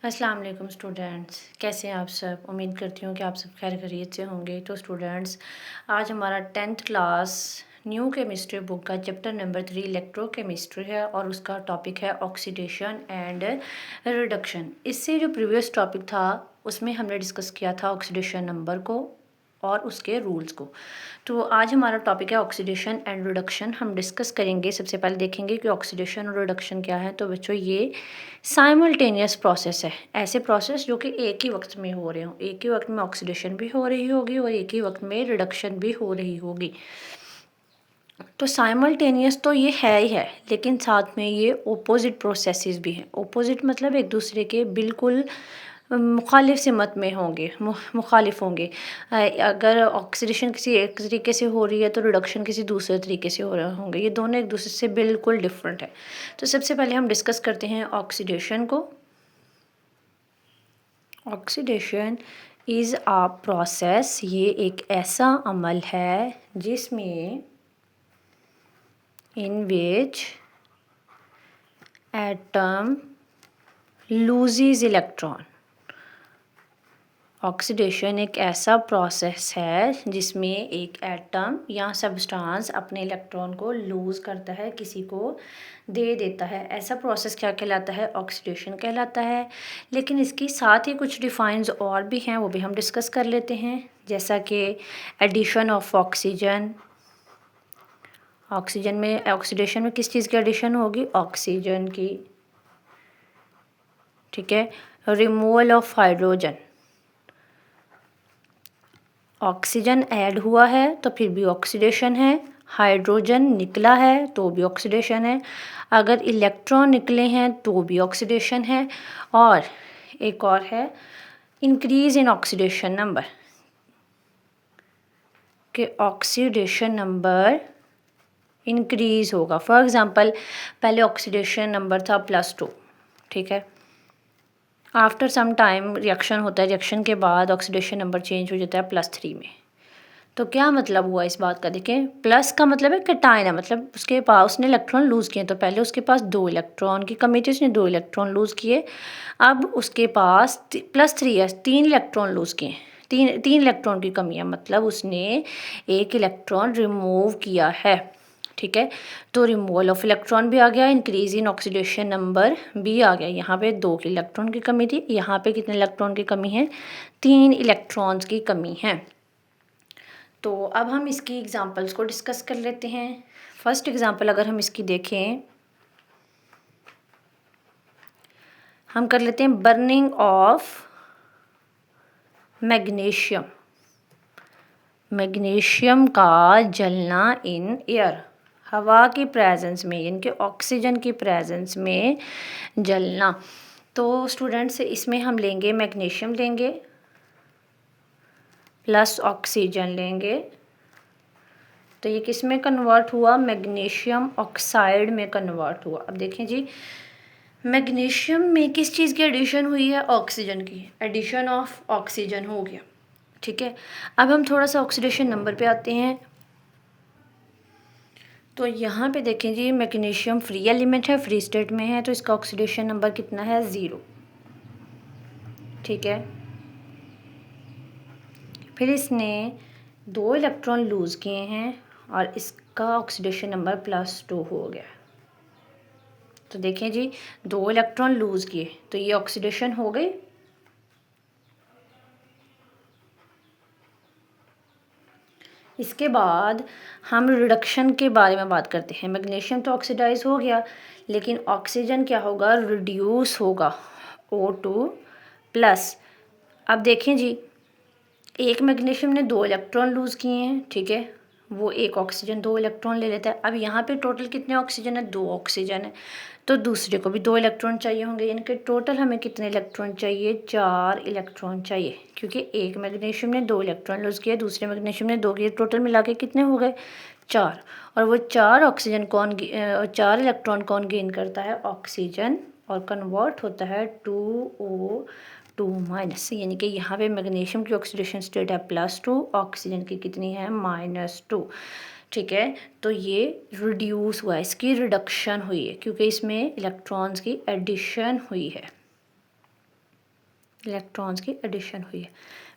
अस्सलाम वालेकुम स्टूडेंट्स, कैसे हैं आप सब। उम्मीद करती हूँ कि आप सब खैर खैरियत से होंगे। तो स्टूडेंट्स, आज हमारा 10th class new chemistry book का चैप्टर नंबर 3 इलेक्ट्रोकेमिस्ट्री है और उसका टॉपिक है ऑक्सीडेशन एंड रिडक्शन। इससे जो प्रीवियस टॉपिक था उसमें हमने डिस्कस किया था ऑक्सीडेशन नंबर को और उसके रूल्स को। तो आज हमारा टॉपिक है ऑक्सीडेशन एंड रिडक्शन। हम डिस्कस करेंगे। सबसे पहले देखेंगे कि ऑक्सीडेशन और रिडक्शन क्या है। तो बच्चों, ये साइमल्टेनियस प्रोसेस है, ऐसे प्रोसेस जो कि एक ही वक्त में हो रहे हों। एक ही वक्त में ऑक्सीडेशन भी हो रही होगी और एक ही वक्त में रिडक्शन भी हो रही होगी। तो साइमल्टेनियस तो ये है ही है, लेकिन साथ में ये ओपोजिट प्रोसेसेस भी हैं। ओपोजिट मतलब एक दूसरे के बिल्कुल मुखालिफ सिमत में होंगे, मुखालिफ होंगे। अगर ऑक्सीडेशन किसी एक तरीके से हो रही है तो रिडक्शन किसी दूसरे तरीके से हो रहे होंगे। ये दोनों एक दूसरे से बिल्कुल डिफरेंट है। तो सबसे पहले हम डिस्कस करते हैं ऑक्सीडेशन को। ऑक्सीडेशन इज़ अ प्रोसेस, ये एक ऐसा अमल है जिसमें in which atom loses electron। Oxidation एक ऐसा प्रोसेस है जिसमें एक एटम या सब्सटेंस अपने इलेक्ट्रॉन को लूज़ करता है, किसी को दे देता है। ऐसा प्रोसेस क्या कहलाता है? ऑक्सीडेशन कहलाता है। लेकिन इसके साथ ही कुछ डिफाइंस और भी हैं, वो भी हम डिस्कस कर लेते हैं। जैसा कि एडिशन ऑफ ऑक्सीजन। ऑक्सीजन में, ऑक्सीडेशन में किस चीज़ की एडिशन होगी? ऑक्सीजन की। ठीक है। Removal of hydrogen, oxygen add हुआ है तो फिर भी ऑक्सीडेशन है। हाइड्रोजन निकला है तो भी ऑक्सीडेशन है। अगर इलेक्ट्रॉन निकले हैं तो भी ऑक्सीडेशन है। और एक और है इंक्रीज इन ऑक्सीडेशन नंबर, कि ऑक्सीडेशन नंबर इंक्रीज होगा। फॉर एग्ज़ाम्पल, पहले ऑक्सीडेशन नंबर था +2, ठीक है। आफ्टर सम टाइम रिएक्शन होता है, रिएक्शन के बाद ऑक्सीडेशन नंबर चेंज हो जाता है +3 में। तो क्या मतलब हुआ इस बात का? देखें, प्लस का मतलब है कैटायन है, मतलब उसके पास उसने इलेक्ट्रॉन लूज़ किए। तो पहले उसके पास 2 इलेक्ट्रॉन की कमी थी, उसने 2 इलेक्ट्रॉन लूज़ किए। अब उसके पास +3 है, 3 इलेक्ट्रॉन लूज़ किए। तीन इलेक्ट्रॉन की कमी है, मतलब उसने एक इलेक्ट्रॉन रिमूव किया है। ठीक है। तो रिमूवल ऑफ इलेक्ट्रॉन भी आ गया, इंक्रीज इन ऑक्सीडेशन नंबर भी आ गया। यहाँ पे 2 की इलेक्ट्रॉन की कमी थी, यहाँ पे कितने इलेक्ट्रॉन की कमी है? 3 इलेक्ट्रॉन्स की कमी है। तो अब हम इसकी एग्जांपल्स को डिस्कस कर लेते हैं। फर्स्ट एग्जांपल अगर हम इसकी देखें, हम कर लेते हैं बर्निंग ऑफ मैग्नीशियम। मैग्नीशियम का जलना इन एयर, हवा की प्रेजेंस में, यानी कि ऑक्सीजन की प्रेजेंस में जलना। तो स्टूडेंट्स, इसमें हम लेंगे मैग्नीशियम लेंगे प्लस ऑक्सीजन लेंगे, तो ये किस में कन्वर्ट हुआ? मैग्नीशियम ऑक्साइड में कन्वर्ट हुआ। अब देखें जी, मैग्नीशियम में किस चीज़ की एडिशन हुई है? ऑक्सीजन की। एडिशन ऑफ ऑक्सीजन हो गया। ठीक है। अब हम थोड़ा सा ऑक्सीडेशन नंबर पे आते हैं। तो यहाँ पे देखें जी, मैग्नीशियम फ्री एलिमेंट है, फ्री स्टेट में है, तो इसका ऑक्सीडेशन नंबर कितना है? 0। ठीक है। फिर इसने 2 इलेक्ट्रॉन लूज़ किए हैं और इसका ऑक्सीडेशन नंबर +2 हो गया। तो देखें जी, 2 इलेक्ट्रॉन लूज़ किए तो ये ऑक्सीडेशन हो गई। इसके बाद हम रिडक्शन के बारे में बात करते हैं। मैग्नीशियम तो ऑक्सीडाइज हो गया, लेकिन ऑक्सीजन क्या होगा? रिड्यूस होगा, O2 प्लस। अब देखें जी, एक मैग्नीशियम ने 2 इलेक्ट्रॉन लूज़ किए हैं, ठीक है। वो एक ऑक्सीजन 2 इलेक्ट्रॉन ले लेता है। अब यहाँ पे टोटल कितने ऑक्सीजन है? 2 ऑक्सीजन है, तो दूसरे को भी 2 इलेक्ट्रॉन चाहिए होंगे, यानी कि टोटल हमें कितने इलेक्ट्रॉन चाहिए? 4 इलेक्ट्रॉन चाहिए, क्योंकि एक मैग्नीशियम ने 2 इलेक्ट्रॉन लूज़ किए, दूसरे मैग्नीशियम ने 2 किए, टोटल मिला के कितने हो गए? 4। और वो 4 इलेक्ट्रॉन कौन गेन करता है? ऑक्सीजन, और कन्वर्ट होता है 2O2-, यानी कि यहाँ पे मैग्नीशियम की ऑक्सीडेशन स्टेट है +2, ऑक्सीजन की कितनी है? -2। ठीक है। तो ये रिड्यूस हुआ है, इसकी रिडक्शन हुई है, क्योंकि इसमें इलेक्ट्रॉन्स की एडिशन हुई है। इलेक्ट्रॉन्स की एडिशन हुई है।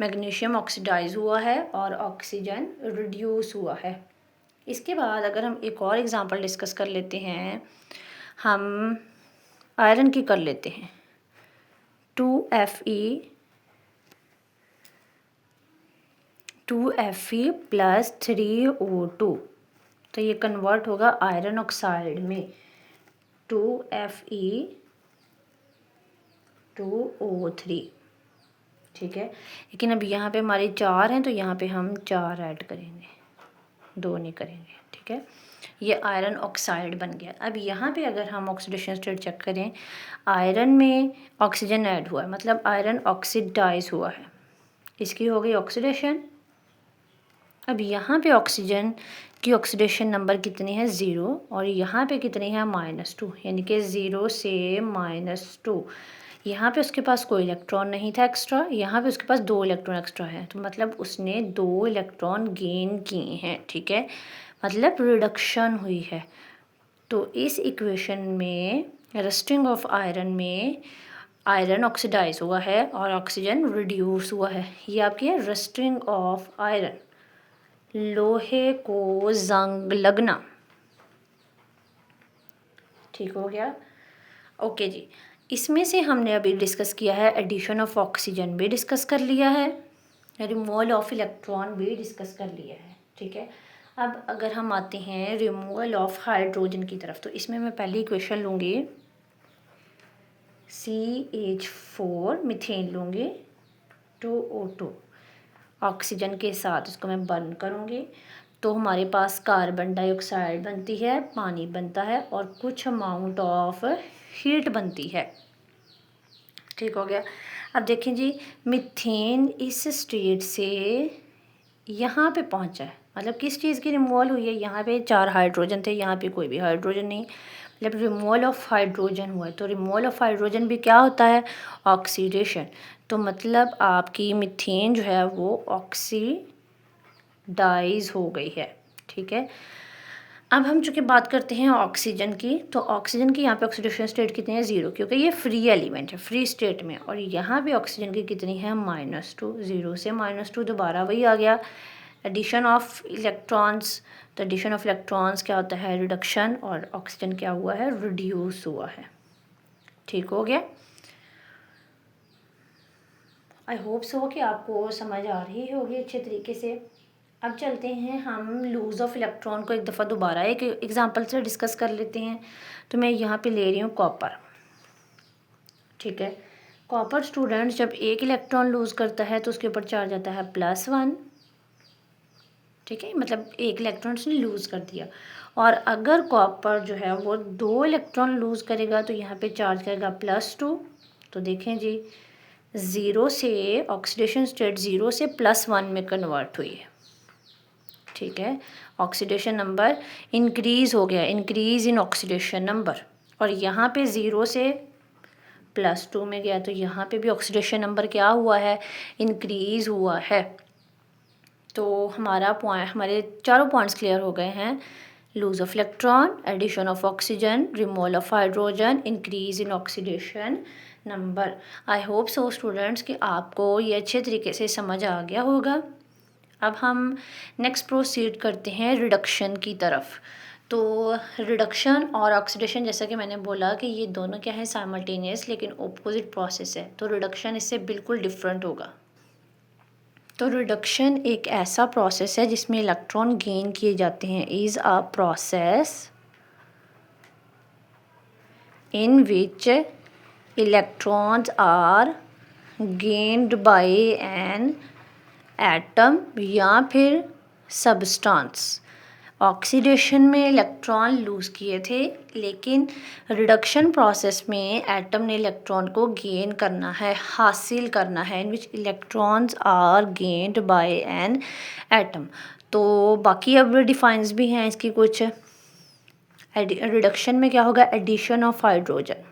मैग्नीशियम ऑक्सीडाइज हुआ है और ऑक्सीजन रिड्यूस हुआ है। इसके बाद अगर हम एक और एग्जांपल डिस्कस कर लेते हैं, हम आयरन की कर लेते हैं। 2Fe प्लस 3O2, तो ये कन्वर्ट होगा आयरन ऑक्साइड में 2Fe2O3, ठीक है। लेकिन अब यहाँ पे हमारे 4 हैं तो यहाँ पे हम 4 ऐड करेंगे, 2 नहीं करेंगे, ठीक है। ये आयरन ऑक्साइड बन गया। अब यहाँ पे अगर हम ऑक्सीडेशन स्टेट चेक करें, आयरन में ऑक्सीजन ऐड हुआ है, मतलब आयरन ऑक्सीडाइज हुआ है, इसकी हो गई ऑक्सीडेशन। अब यहाँ पे ऑक्सीजन की ऑक्सीडेशन नंबर कितनी है 0, और यहाँ पे कितनी है -2, यानी कि 0 से -2। यहाँ पे उसके पास कोई इलेक्ट्रॉन नहीं था एक्स्ट्रा, यहाँ पे उसके पास 2 इलेक्ट्रॉन एक्स्ट्रा है, तो मतलब उसने 2 इलेक्ट्रॉन गेन किए हैं, ठीक है, मतलब रिडक्शन हुई है। तो इस इक्वेशन में रस्टिंग ऑफ आयरन में आयरन ऑक्सीडाइज हुआ है और ऑक्सीजन रिड्यूस हुआ है। ये आपकी है रस्टिंग ऑफ आयरन, लोहे को जंग लगना, ठीक हो गया। ओके जी, इसमें से हमने अभी डिस्कस किया है एडिशन ऑफ ऑक्सीजन भी डिस्कस कर लिया है, रिमूवल ऑफ इलेक्ट्रॉन भी डिस्कस कर लिया है, ठीक है। अब अगर हम आते हैं रिमूवल ऑफ हाइड्रोजन की तरफ, तो इसमें मैं पहली इक्वेशन लूँगी CH4 मीथेन लूँगी 2O2, ऑक्सीजन के साथ इसको मैं बर्न करूँगी, तो हमारे पास कार्बन डाइऑक्साइड बनती है, पानी बनता है और कुछ अमाउंट ऑफ हीट बनती है, ठीक हो गया। अब देखें जी, मीथेन इस स्टेट से यहाँ पे पहुँचा है, मतलब किस चीज़ की रिमूवल हुई है, यहाँ पे 4 हाइड्रोजन थे, यहाँ पे कोई भी हाइड्रोजन नहीं, मतलब रिमूवल ऑफ हाइड्रोजन हुआ है। तो रिमूवल ऑफ हाइड्रोजन भी क्या होता है, ऑक्सीडेशन। तो मतलब आपकी मीथेन जो है वो ऑक्सीडाइज हो गई है, ठीक है। अब हम चूँकि बात करते हैं ऑक्सीजन की, तो ऑक्सीजन की यहाँ पे ऑक्सीडेशन स्टेट कितनी है 0, क्योंकि ये फ्री एलिमेंट है, फ्री स्टेट में, और यहाँ पे ऑक्सीजन की कितनी है -2, 0 से -2 दोबारा वही आ गया, एडिशन ऑफ इलेक्ट्रॉन्स। तो एडिशन ऑफ इलेक्ट्रॉन्स क्या होता है, रिडक्शन, और ऑक्सीजन क्या हुआ है, रिड्यूस हुआ है, ठीक हो गया। आई होप सो कि आपको समझ आ रही होगी अच्छे तरीके से। अब चलते हैं हम लूज़ ऑफ इलेक्ट्रॉन को एक दफ़ा दोबारा एक एग्जांपल से डिस्कस कर लेते हैं। तो मैं यहाँ पे ले रही हूँ कॉपर, ठीक है। कॉपर स्टूडेंट जब एक इलेक्ट्रॉन लूज़ करता है तो उसके ऊपर चार्ज आता है +1, ठीक है, मतलब एक इलेक्ट्रॉन उसने लूज़ कर दिया। और अगर कॉपर जो है वो 2 इलेक्ट्रॉन लूज़ करेगा तो यहाँ पे चार्ज करेगा +2। तो देखें जी, 0 से ऑक्सीडेशन स्टेट 0 से +1 में कन्वर्ट हुई है, ठीक है। ऑक्सीडेशन नंबर इंक्रीज़ हो गया, इंक्रीज़ इन ऑक्सीडेशन नंबर, और यहाँ पे 0 से +2 में गया, तो यहाँ पे भी ऑक्सीडेशन नंबर क्या हुआ है, इंक्रीज़ हुआ है। तो हमारे चारों पॉइंट्स क्लियर हो गए हैं, lose of electron, addition of oxygen, removal of hydrogen, increase in oxidation number. I hope so students कि आपको ये अच्छे तरीके से समझ आ गया होगा। अब हम नेक्स्ट प्रोसीड करते हैं रिडक्शन की तरफ। तो रिडक्शन और ऑक्सीडेशन, जैसा कि मैंने बोला कि ये दोनों क्या है, साइमल्टेनियस लेकिन ऑपोजिट प्रोसेस है, तो रिडक्शन इससे बिल्कुल डिफरेंट होगा। तो रिडक्शन एक ऐसा प्रोसेस है जिसमें इलेक्ट्रॉन गेन किए जाते हैं, is a process in which electrons are gained by an atom या फिर सब्सटेंस। ऑक्सीडेशन में इलेक्ट्रॉन लूज़ किए थे, लेकिन रिडक्शन प्रोसेस में एटम ने इलेक्ट्रॉन को गेन करना है, हासिल करना है, in which electrons are gained by an atom. तो बाकी अब डिफाइंस भी हैं इसकी कुछ। रिडक्शन में क्या होगा, एडिशन ऑफ हाइड्रोजन।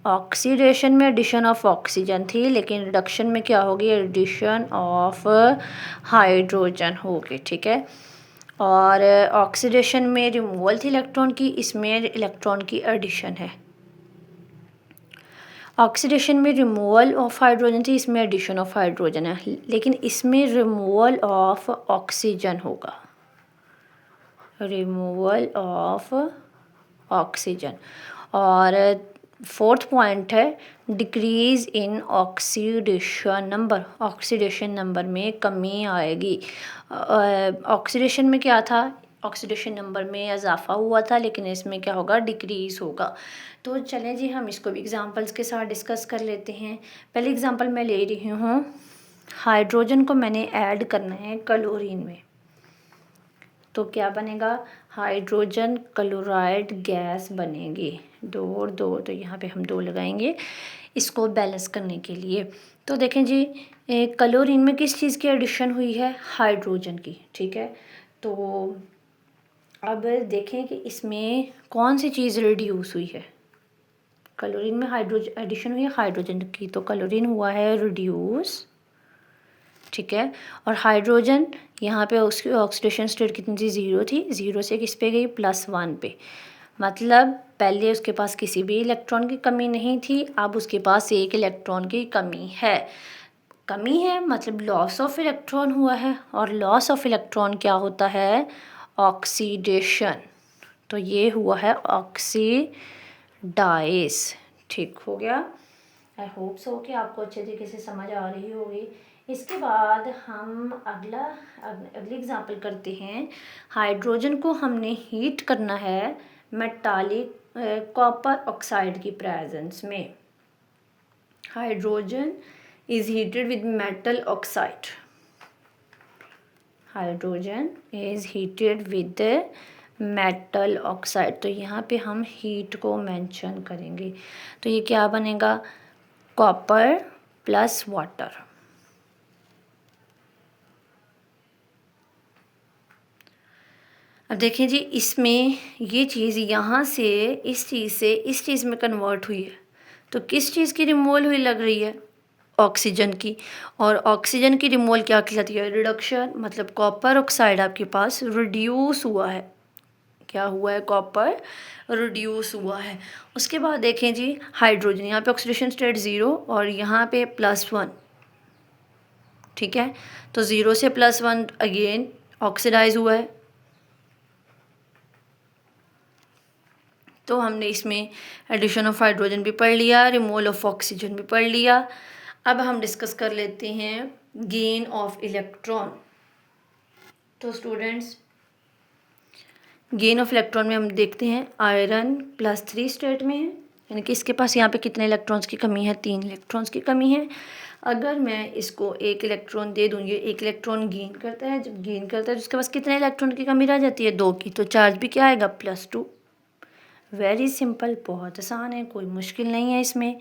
ऑक्सीडेशन में एडिशन ऑफ ऑक्सीजन थी, लेकिन रिडक्शन में क्या होगी, एडिशन ऑफ हाइड्रोजन होगी, ठीक है। और ऑक्सीडेशन में रिमूवल थी इलेक्ट्रॉन की, इसमें इलेक्ट्रॉन की एडिशन है। ऑक्सीडेशन में रिमूवल ऑफ हाइड्रोजन थी, इसमें एडिशन ऑफ हाइड्रोजन है, लेकिन इसमें रिमूवल ऑफ ऑक्सीजन होगा, रिमूवल ऑफ ऑक्सीजन। और फोर्थ पॉइंट है डिक्रीज़ इन ऑक्सीडेशन नंबर, ऑक्सीडेशन नंबर में कमी आएगी। ऑक्सीडेशन में क्या था, ऑक्सीडेशन नंबर में इजाफा हुआ था, लेकिन इसमें क्या होगा, डिक्रीज़ होगा। तो चलें जी, हम इसको भी एग्जांपल्स के साथ डिस्कस कर लेते हैं। पहले एग्जांपल मैं ले रही हूँ, हाइड्रोजन को मैंने ऐड करना है क्लोरीन में, तो क्या बनेगा, हाइड्रोजन क्लोराइड गैस बनेगी। 2 और 2, तो यहाँ पे हम 2 लगाएंगे इसको बैलेंस करने के लिए। तो देखें जी, क्लोरीन में किस चीज़ की एडिशन हुई है, हाइड्रोजन की, ठीक है। तो अब देखें कि इसमें कौन सी चीज़ रिड्यूस हुई है। क्लोरीन में हाइड्रोजन एडिशन हुई है हाइड्रोजन की, तो क्लोरीन हुआ है रिड्यूस, ठीक है। और हाइड्रोजन यहाँ पे उसकी ऑक्सीडेशन स्टेट कितनी थी, 0 थी, 0 से किस पे गई, +1 पे। मतलब पहले उसके पास किसी भी इलेक्ट्रॉन की कमी नहीं थी, अब उसके पास एक इलेक्ट्रॉन की कमी है। कमी है मतलब लॉस ऑफ इलेक्ट्रॉन हुआ है, और लॉस ऑफ इलेक्ट्रॉन क्या होता है, ऑक्सीडेशन। तो ये हुआ है ऑक्सीडाइज, ठीक हो गया। आई होप सो कि आपको अच्छे तरीके से समझ आ रही होगी। इसके बाद हम अगली एग्जांपल करते हैं। हाइड्रोजन को हमने हीट करना है मेटालिक कॉपर ऑक्साइड की प्रेजेंस में। Hydrogen is heated with metal oxide, hydrogen is heated with metal oxide. तो यहाँ पे हम हीट को मेंशन करेंगे, तो ये क्या बनेगा, कॉपर प्लस वाटर। अब देखिए जी, इसमें ये चीज़ यहाँ से इस चीज़ से इस चीज़ में कन्वर्ट हुई है, तो किस चीज़ की रिमूवल हुई लग रही है, ऑक्सीजन की। और ऑक्सीजन की रिमूवल क्या कहलाती है, रिडक्शन। मतलब कॉपर ऑक्साइड आपके पास रिड्यूस हुआ है, क्या हुआ है, कॉपर रिड्यूस हुआ है। उसके बाद देखें जी, हाइड्रोजन यहाँ पे ऑक्सीडेशन स्टेट 0 और यहाँ पे +1, ठीक है। तो 0 से +1 अगेन ऑक्सीडाइज हुआ है। तो हमने इसमें एडिशन ऑफ हाइड्रोजन भी पढ़ लिया, रिमूवल ऑफ ऑक्सीजन भी पढ़ लिया। अब हम डिस्कस कर लेते हैं गेन ऑफ इलेक्ट्रॉन। तो स्टूडेंट्स, गेन ऑफ इलेक्ट्रॉन में हम देखते हैं आयरन +3 स्टेट में है, यानी कि इसके पास यहाँ पे कितने इलेक्ट्रॉन्स की कमी है, 3 इलेक्ट्रॉन्स की कमी है। अगर मैं इसको 1 इलेक्ट्रॉन दे दूँ, ये 1 इलेक्ट्रॉन गेन करता है, जब गेन करता है तो उसके पास कितने इलेक्ट्रॉन की कमी रह जाती है, 2 की। तो चार्ज भी क्या आएगा, +2। वेरी सिंपल, बहुत आसान है, कोई मुश्किल नहीं है इसमें,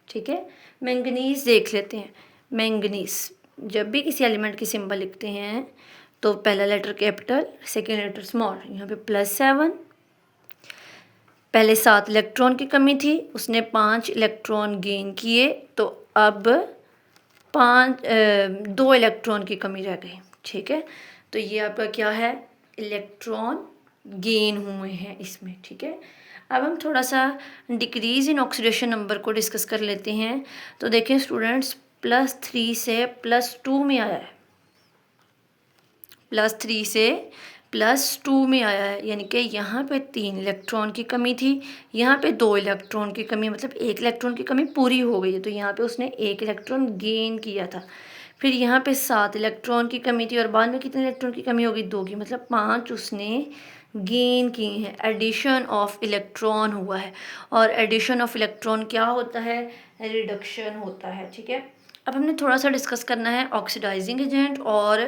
ठीक है। मैंगनीज देख लेते हैं। मैंगनीज, जब भी किसी एलिमेंट की सिंबल लिखते हैं तो पहला letter capital, second letter small. यहाँ पे +7, पहले 7 इलेक्ट्रॉन की कमी थी, उसने 5 इलेक्ट्रॉन गेन किए, तो अब 2 इलेक्ट्रॉन की कमी रह गई, ठीक है। तो ये आपका क्या है, इलेक्ट्रॉन गेन हुए हैं इसमें, ठीक है। अब हम थोड़ा सा डिक्रीज़ इन ऑक्सीडेशन नंबर को डिस्कस कर लेते हैं। तो देखें स्टूडेंट्स, +3 से +2 में आया है, +3 से +2 में आया है, यानी कि यहाँ पे 3 इलेक्ट्रॉन की कमी थी, यहाँ पे 2 इलेक्ट्रॉन की कमी, मतलब 1 इलेक्ट्रॉन की कमी पूरी हो गई है। तो यहाँ पे उसने 1 इलेक्ट्रॉन गेन किया था। फिर यहाँ पे 7 इलेक्ट्रॉन की कमी थी और बाद में कितने इलेक्ट्रॉन की कमी होगी, 2 की, मतलब 5 उसने गेन की हैं। एडिशन ऑफ इलेक्ट्रॉन हुआ है, और एडिशन ऑफ इलेक्ट्रॉन क्या होता है, रिडक्शन होता है, ठीक है। अब हमने थोड़ा सा डिस्कस करना है ऑक्सीडाइजिंग एजेंट और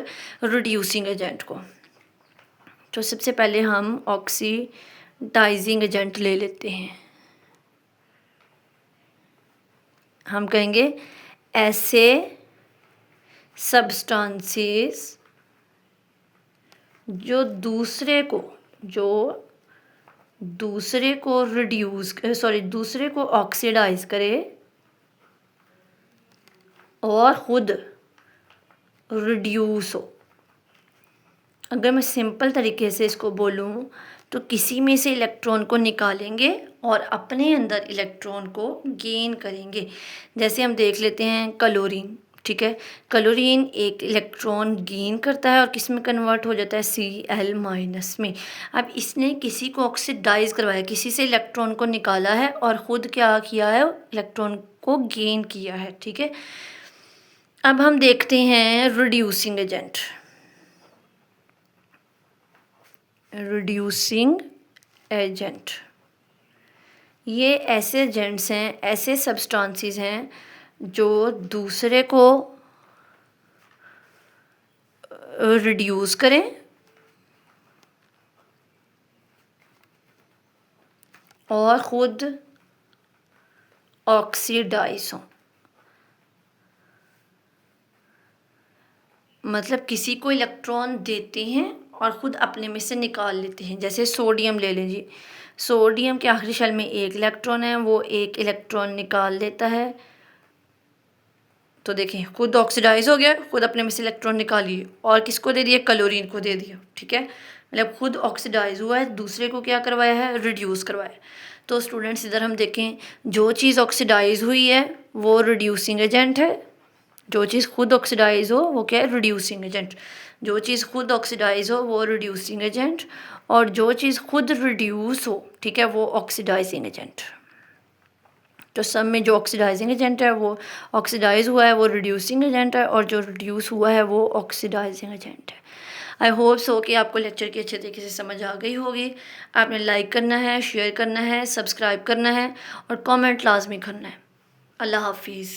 रिड्यूसिंग एजेंट को। तो सबसे पहले हम ऑक्सीडाइजिंग एजेंट ले लेते हैं। हम कहेंगे ऐसे सब्सटेंसेस जो दूसरे को ऑक्सीडाइज करे और खुद रिड्यूस हो। अगर मैं सिंपल तरीके से इसको बोलूँ तो किसी में से इलेक्ट्रॉन को निकालेंगे और अपने अंदर इलेक्ट्रॉन को गेन करेंगे। जैसे हम देख लेते हैं क्लोरीन, ठीक है, क्लोरीन एक इलेक्ट्रॉन गेन करता है और किस में कन्वर्ट हो जाता है, Cl- में। अब इसने किसी को ऑक्सीडाइज करवाया, किसी से इलेक्ट्रॉन को निकाला है और ख़ुद क्या किया है, इलेक्ट्रॉन को गेन किया है, ठीक है। अब हम देखते हैं रिड्यूसिंग एजेंट। रिड्यूसिंग एजेंट ये ऐसे एजेंट्स हैं, ऐसे सब्सटेंसेस हैं जो दूसरे को रिड्यूस करें और ख़ुद ऑक्सीडाइज हों। मतलब किसी को इलेक्ट्रॉन देते हैं और ख़ुद अपने में से निकाल लेते हैं। जैसे सोडियम ले लें जी, सोडियम के आखिरी शेल में एक इलेक्ट्रॉन है, वो एक इलेक्ट्रॉन निकाल लेता है, तो देखें खुद ऑक्सीडाइज हो गया, खुद अपने में से इलेक्ट्रॉन निकालिए और किसको दे दिया, क्लोरीन को दे दिया, ठीक है। मतलब खुद ऑक्सीडाइज हुआ है, दूसरे को क्या करवाया है, रिड्यूस करवाया है। तो स्टूडेंट्स इधर हम देखें, जो चीज़ ऑक्सीडाइज हुई है वो रिड्यूसिंग एजेंट है, जो चीज़ खुद ऑक्सीडाइज हो वो क्या है, रिड्यूसिंग एजेंट। जो चीज़ खुद ऑक्सीडाइज हो वो रिड्यूसिंग एजेंट, और जो चीज़ खुद रिड्यूस हो, ठीक है, वो ऑक्सीडाइजिंग एजेंट। तो सब में जो ऑक्सीडाइजिंग एजेंट है वो ऑक्सीडाइज हुआ है वो रिड्यूसिंग एजेंट है, और जो रिड्यूस हुआ है वो ऑक्सीडाइजिंग एजेंट है। आई होप सो कि आपको लेक्चर की अच्छे तरीके से समझ आ गई होगी। आपने लाइक करना है, शेयर करना है, सब्सक्राइब करना है और कमेंट लाजमी करना है। अल्लाह हाफिज़।